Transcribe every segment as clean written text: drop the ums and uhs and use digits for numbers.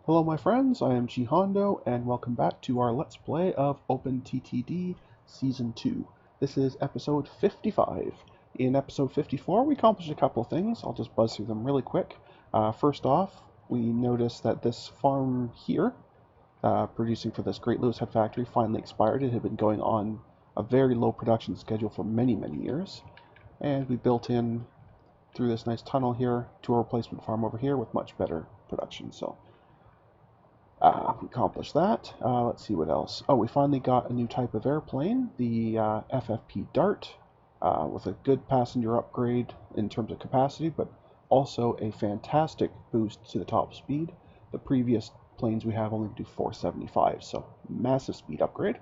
Hello my friends, I am G Hondo and welcome back to our Let's Play of OpenTTD Season 2. This is episode 55. In episode 54 we accomplished a couple of things. I'll just buzz through them really quick. First off, we noticed that this farm here, producing for this Great Lewis Head factory, finally expired. It had been going on a very low production schedule for many years. And we built in through this nice tunnel here to a replacement farm over here with much better production. So we accomplished that. Let's see what else. Oh, we finally got a new type of airplane, the FFP Dart, with a good passenger upgrade in terms of capacity, but also a fantastic boost to the top speed. The previous planes we have only do 475, so massive speed upgrade.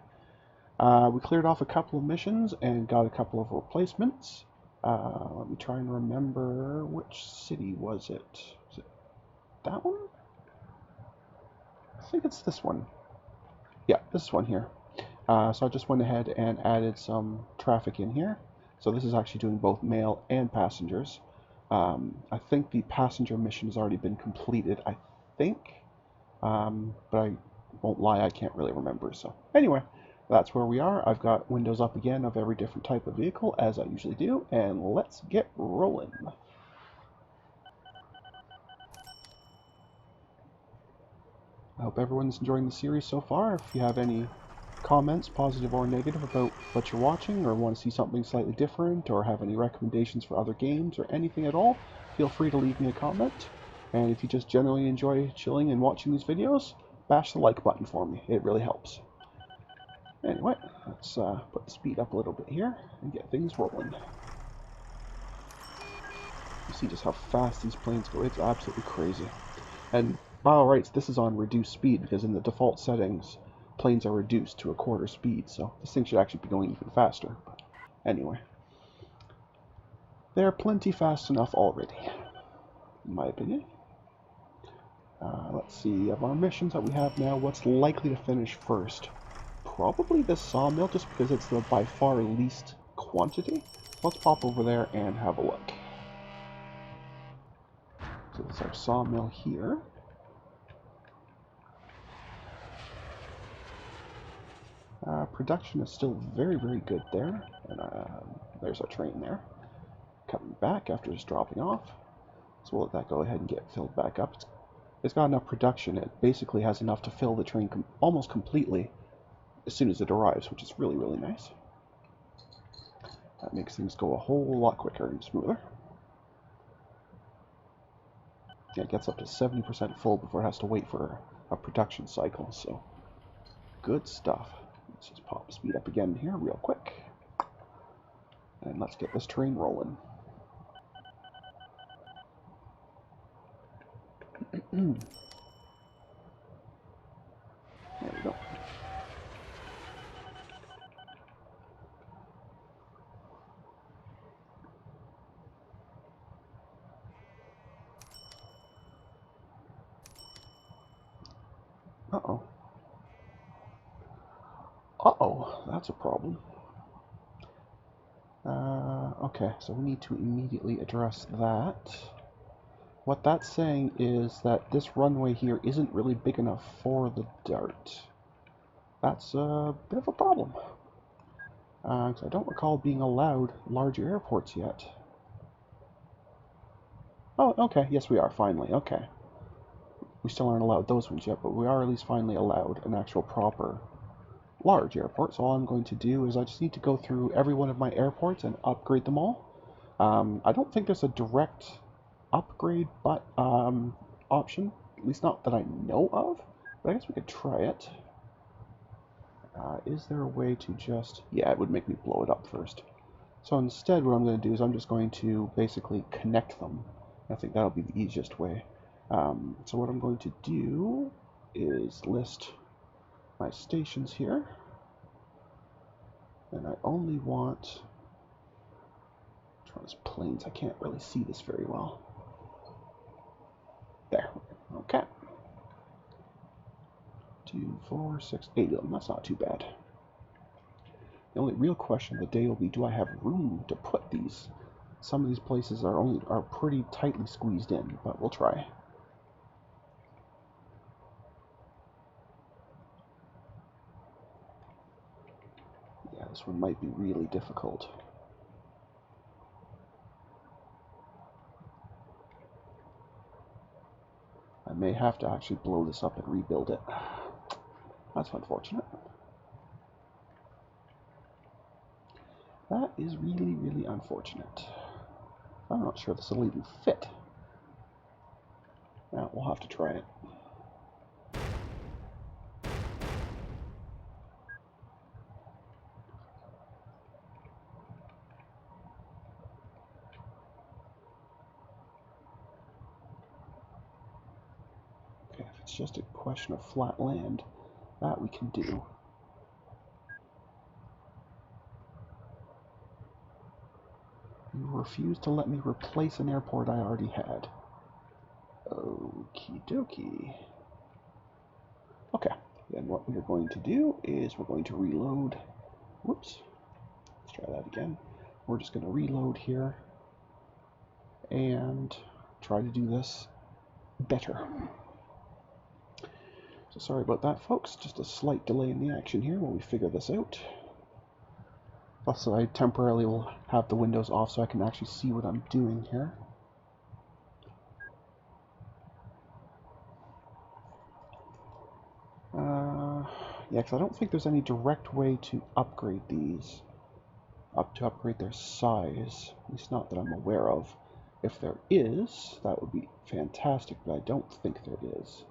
We cleared off a couple of missions and got a couple of replacements. Let me try and remember, which city was it? Was it that one? I think it's this one. Yeah, this one here. So I just went ahead and added some traffic in here. So this is actually doing both mail and passengers. I think the passenger mission has already been completed, I think. But I won't lie, I can't really remember. So anyway, that's where we are. I've got windows up again of every different type of vehicle, as I usually do. And let's get rolling. I hope everyone's enjoying the series so far. If you have any comments, positive or negative, about what you're watching, or want to see something slightly different, or have any recommendations for other games, or anything at all, feel free to leave me a comment. And if you just generally enjoy chilling and watching these videos, bash the like button for me. It really helps. Anyway, let's put the speed up a little bit here and get things rolling. You see just how fast these planes go. It's absolutely crazy. And by all rights, this is on reduced speed, because in the default settings, planes are reduced to a quarter speed, so this thing should actually be going even faster. But anyway, they're plenty fast enough already, in my opinion. Let's see, of our missions that we have now, what's likely to finish first? Probably this sawmill, just because it's the by far least quantity. Let's pop over there and have a look. So this is our sawmill here. Production is still very good there. And there's our train there. Coming back after just dropping off. So we'll let that go ahead and get filled back up. It's got enough production. It basically has enough to fill the train almost completely as soon as it arrives, which is really nice. That makes things go a whole lot quicker and smoother. Yeah, it gets up to 70% full before it has to wait for a production cycle, so good stuff. Let's just pop speed up again here real quick. And let's get this train rolling. There we go. Uh-oh. Uh-oh, that's a problem. Okay, so we need to immediately address that. What that's saying is that this runway here isn't really big enough for the Dart. That's a bit of a problem. Because I don't recall being allowed larger airports yet. Oh, okay, yes we are, finally, okay. We still aren't allowed those ones yet, but we are at least finally allowed an actual proper large airport. So all I'm going to do is I just need to go through every one of my airports and upgrade them all. I don't think there's a direct upgrade but option, at least not that I know of, but I guess we could try it. Is there a way to just... yeah, it would make me blow it up first. So instead what I'm going to do is I'm just going to basically connect them. I think that'll be the easiest way. So what I'm going to do is list my stations here, and I only want... which one is planes? I can't really see this very well. There. Okay. 2, 4, 6, 8 of them. That's not too bad. The only real question of the day will be, do I have room to put these? Some of these places are pretty tightly squeezed in, but we'll try. This one might be really difficult. I may have to actually blow this up and rebuild it. That's unfortunate. That is really, really unfortunate. I'm not sure this will even fit. Now, we'll have to try it. Okay, if it's just a question of flat land, that we can do. You refuse to let me replace an airport I already had. Okie dokie. Okay, then what we're going to do is we're going to reload. Whoops. Let's try that again. We're just going to reload here and try to do this better. So sorry about that, folks. Just a slight delay in the action here while we figure this out. Also, I temporarily will have the windows off so I can actually see what I'm doing here. Yeah, because I don't think there's any direct way to upgrade these, upgrade their size. At least not that I'm aware of. If there is, that would be fantastic, but I don't think there is.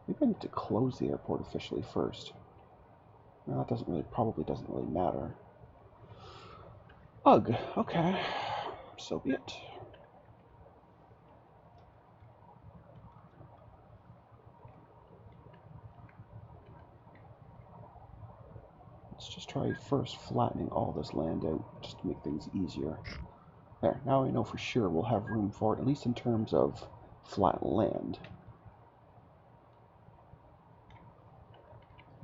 Maybe I need to close the airport officially first. No, that doesn't really, probably doesn't really matter. Ugh, okay. So be it. Let's just try first flattening all this land out, just to make things easier. There, now I know for sure we'll have room for it, at least in terms of flat land.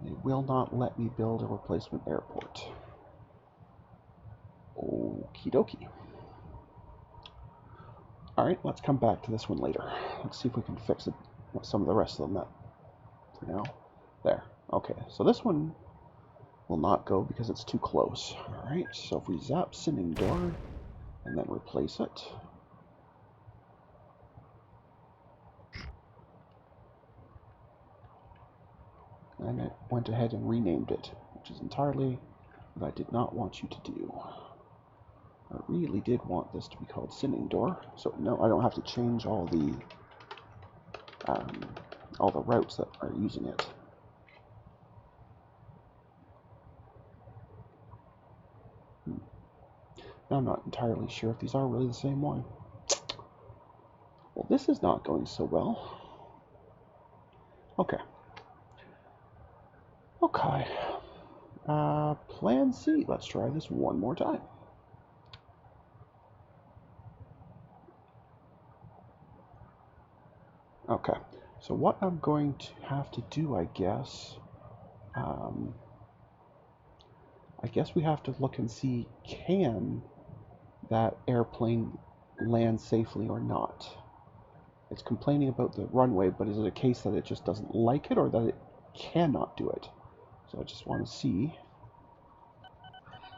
They will not let me build a replacement airport. Okie dokie. Alright, let's come back to this one later. Let's see if we can fix it, some of the rest of them up for now. There. Okay, so this one will not go because it's too close. Alright, so if we zap Sinning Door and then replace it. And it went ahead and renamed it, which is entirely what I did not want you to do. I really did want this to be called Sinning Door, so no, I don't have to change all the routes that are using it. Now I'm not entirely sure if these are really the same one. Well, this is not going so well. Okay. Okay. Plan C. Let's try this one more time. Okay. So what I'm going to have to do, I guess we have to look and see, can that airplane land safely or not? It's complaining about the runway, but is it a case that it just doesn't like it or that it cannot do it? So I just want to see.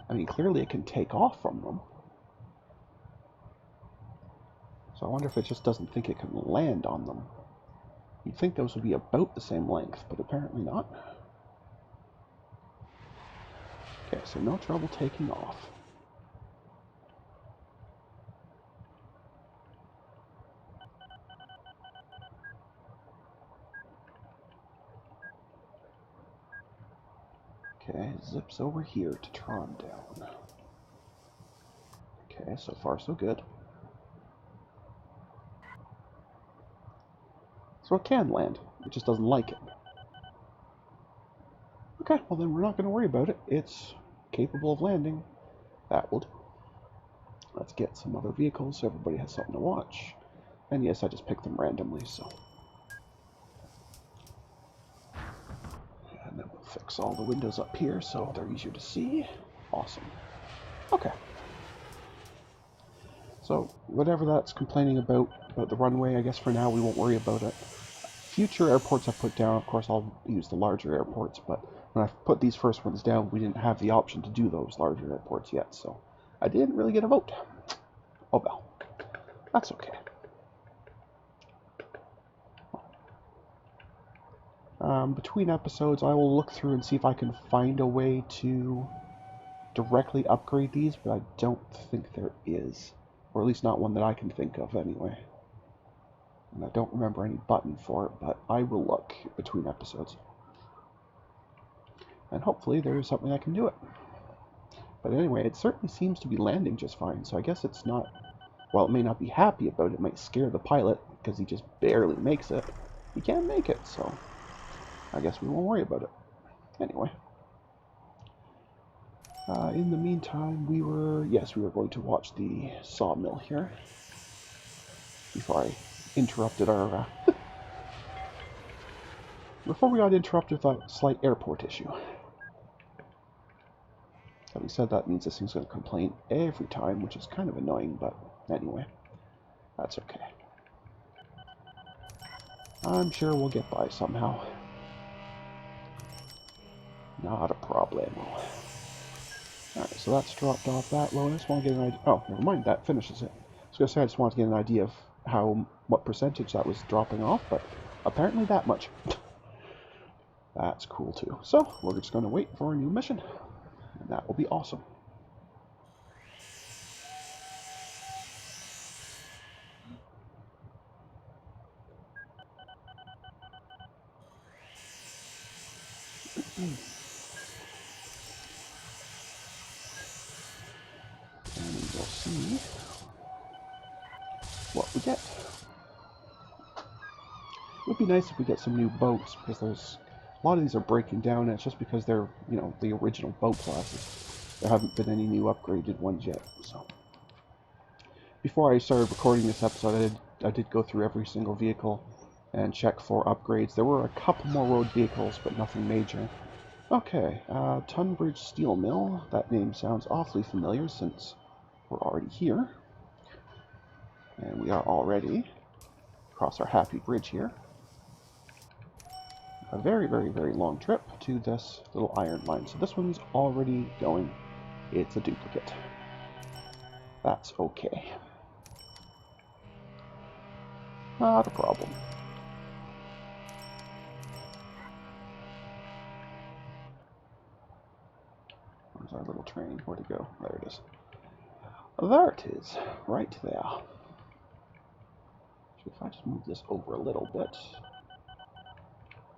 I mean, clearly it can take off from them. So I wonder if it just doesn't think it can land on them. You'd think those would be about the same length, but apparently not. Okay, so no trouble taking off. Okay, zips over here to Tron down. Okay, so far so good. So it can land, it just doesn't like it. Okay, well then we're not going to worry about it. It's capable of landing. That will do. Let's get some other vehicles so everybody has something to watch. And yes, I just picked them randomly, so. And then we'll fix all the windows up here so they're easier to see. Awesome. Okay. So whatever that's complaining about the runway, I guess for now we won't worry about it. Future airports I've put down, of course I'll use the larger airports, but when I put these first ones down, we didn't have the option to do those larger airports yet, so I didn't really get a vote. Oh well, that's okay. Between episodes, I will look through and see if I can find a way to directly upgrade these, but I don't think there is. Or at least not one that I can think of, anyway. And I don't remember any button for it, but I will look between episodes. And hopefully there's something I can do it. But anyway, it certainly seems to be landing just fine, so I guess it's not... While it may not be happy about it, it might scare the pilot, because he just barely makes it. He can't make it, so I guess we won't worry about it. Anyway. In the meantime, we were going to watch the sawmill here. Before I interrupted our... Before we got interrupted with a slight airport issue. Having said that, means this thing's going to complain every time, which is kind of annoying, but anyway, that's okay. I'm sure we'll get by somehow. Not a problem. Alright, so that's dropped off that low. I just want to get an idea... Oh, never mind, that finishes it. I was going to say I just wanted to get an idea of what percentage that was dropping off, but apparently that much. That's cool too. So, we're just going to wait for a new mission. And that will be awesome. And we'll see what we get. It would be nice if we get some new boats, because a lot of these are breaking down, and it's just because they're, the original boat classes. There haven't been any new upgraded ones yet, so. Before I started recording this episode, I did go through every single vehicle and check for upgrades. There were a couple more road vehicles, but nothing major. Okay, Tunbridge Steel Mill. That name sounds awfully familiar since we're already here. And we are already across our happy bridge here. A very, very, very long trip to this little iron mine. So this one's already going. It's a duplicate. That's okay. Not a problem. Where's our little train? Where'd it go? There it is. There it is. Right there. So if I just move this over a little bit,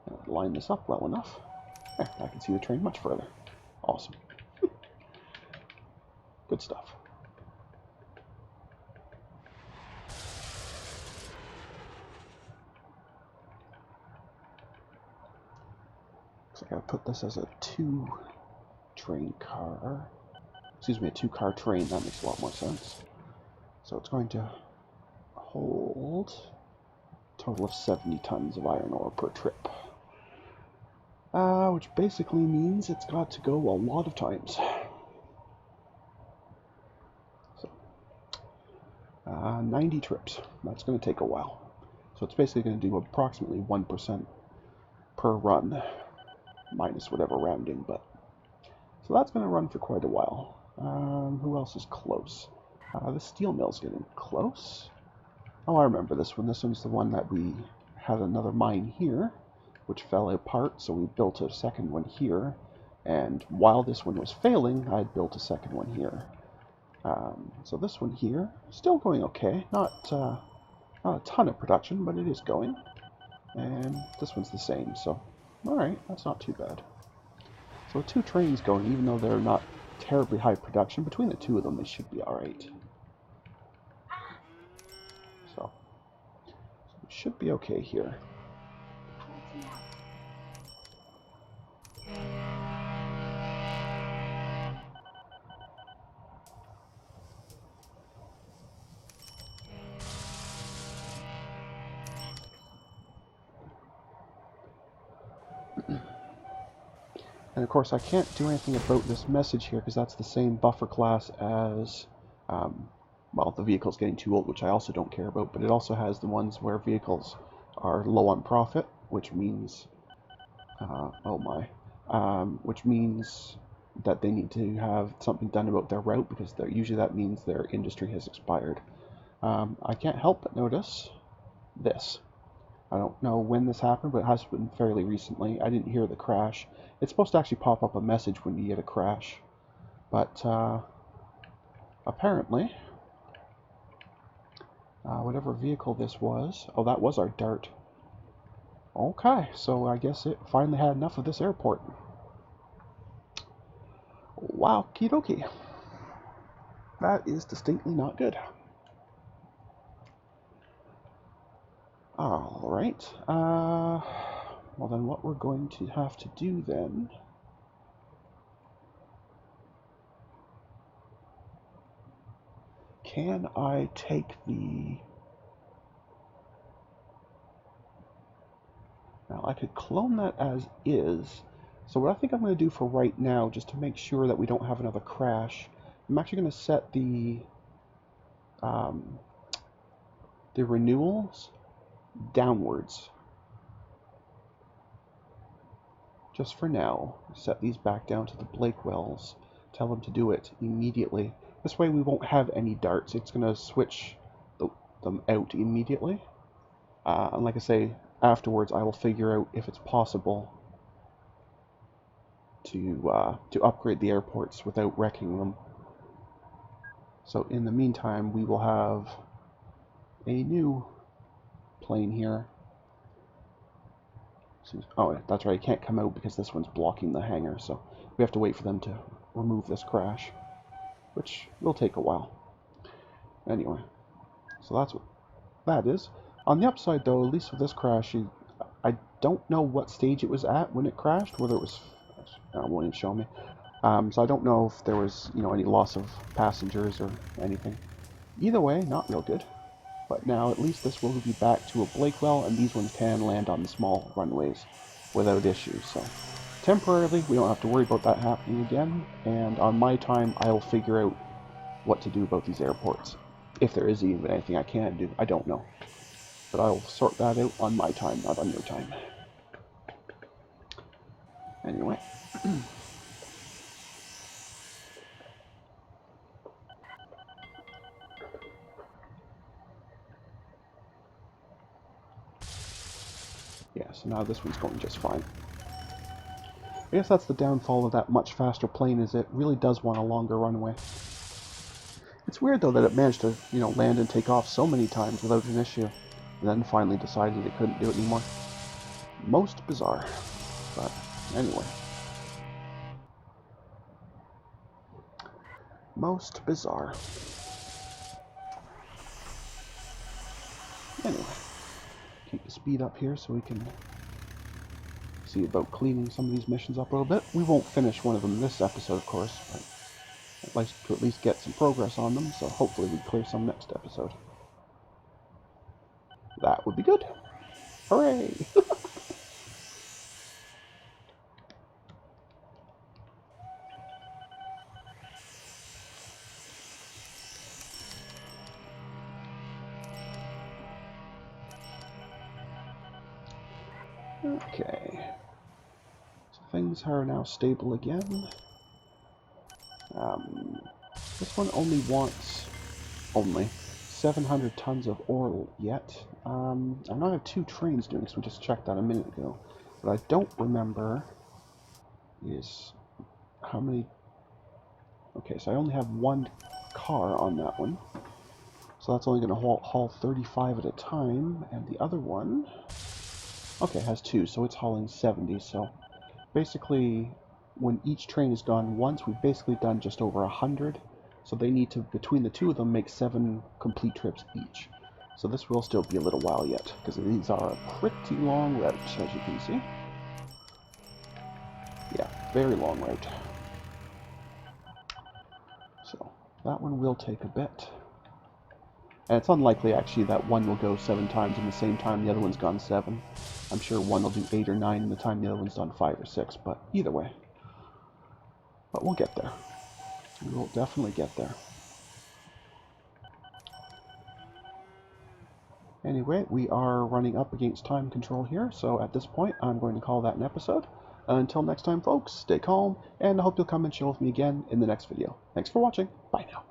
and line this up well enough, I can see the train much further. Awesome. Good stuff. Looks like I put this as a two-car train. That makes a lot more sense. So it's going to hold a total of 70 tons of iron ore per trip. Which basically means it's got to go a lot of times. So, 90 trips. That's going to take a while. So it's basically going to do approximately 1% per run, minus whatever rounding, but... So that's going to run for quite a while. Who else is close? The steel mill's getting close. Oh, I remember this one. This one's the one that we had another mine here, which fell apart, so we built a second one here. And while this one was failing, I had built a second one here. So this one here, still going okay. Not a ton of production, but it is going. And this one's the same, so alright, that's not too bad. So 2 trains going, even though they're not terribly high production, between the 2 of them they should be alright. So it should be okay here. And of course I can't do anything about this message here because that's the same buffer class as, well, the vehicle's getting too old, which I also don't care about, but it also has the ones where vehicles are low on profit, which means, oh my, which means that they need to have something done about their route, because usually that means their industry has expired. I can't help but notice this. I don't know when this happened, but it has been fairly recently. I didn't hear the crash. It's supposed to actually pop up a message when you get a crash, but apparently, whatever vehicle this was, oh, that was our dart. Okay, so I guess it finally had enough of this airport. Wow, okie dokie. That is distinctly not good. Alright, well then what we're going to have to do then can I take the... Now I could clone that as is. So what I think I'm going to do for right now, just to make sure that we don't have another crash, I'm actually going to set the renewals downwards. Just for now, set these back down to the Blakewells. Tell them to do it immediately. This way we won't have any darts. It's going to switch them out immediately. And like I say, afterwards I will figure out if it's possible to upgrade the airports without wrecking them. So in the meantime, we will have a new plane here. Oh, that's right, it can't come out because this one's blocking the hangar, so we have to wait for them to remove this crash, which will take a while. Anyway, so that's what that is. On the upside, though, at least with this crash, I don't know what stage it was at when it crashed, whether it was... it won't even show me. So I don't know if there was, any loss of passengers or anything. Either way, not real good. But now at least this will be back to a Blakewell, and these ones can land on the small runways without issues. So temporarily, we don't have to worry about that happening again. And on my time, I'll figure out what to do about these airports. If there is even anything I can do, I don't know. But I'll sort that out on my time, not on your time. Anyway. Yeah, so now this one's going just fine. I guess that's the downfall of that much faster plane, is it really does want a longer runway. It's weird, though, that it managed to, land and take off so many times without an issue, and then finally decided it couldn't do it anymore. Most bizarre. But, anyway. Most bizarre. Anyway. Keep the speed up here so we can see about cleaning some of these missions up a little bit. We won't finish one of them this episode, of course, but I'd like to at least get some progress on them, so hopefully we clear some next episode. That would be good. Hooray! Okay. So things are now stable again. This one only wants 700 tons of ore yet. I now have 2 trains doing this. We just checked that a minute ago. But I don't remember is how many... Okay, so I only have 1 car on that one. So that's only going to haul 35 at a time. And the other one... Okay, it has 2, so it's hauling 70. So basically, when each train is gone once, we've basically done just over 100. So they need to, between the 2 of them, make 7 complete trips each. So this will still be a little while yet, because these are a pretty long route, as you can see. Yeah, very long route. So that one will take a bit. And it's unlikely, actually, that one will go 7 times in the same time the other one's gone 7. I'm sure one will do 8 or 9 in the time the other one's done 5 or 6, but either way. But we'll get there. We will definitely get there. Anyway, we are running up against time control here, so at this point I'm going to call that an episode. Until next time, folks, stay calm, and I hope you'll come and chill with me again in the next video. Thanks for watching. Bye now.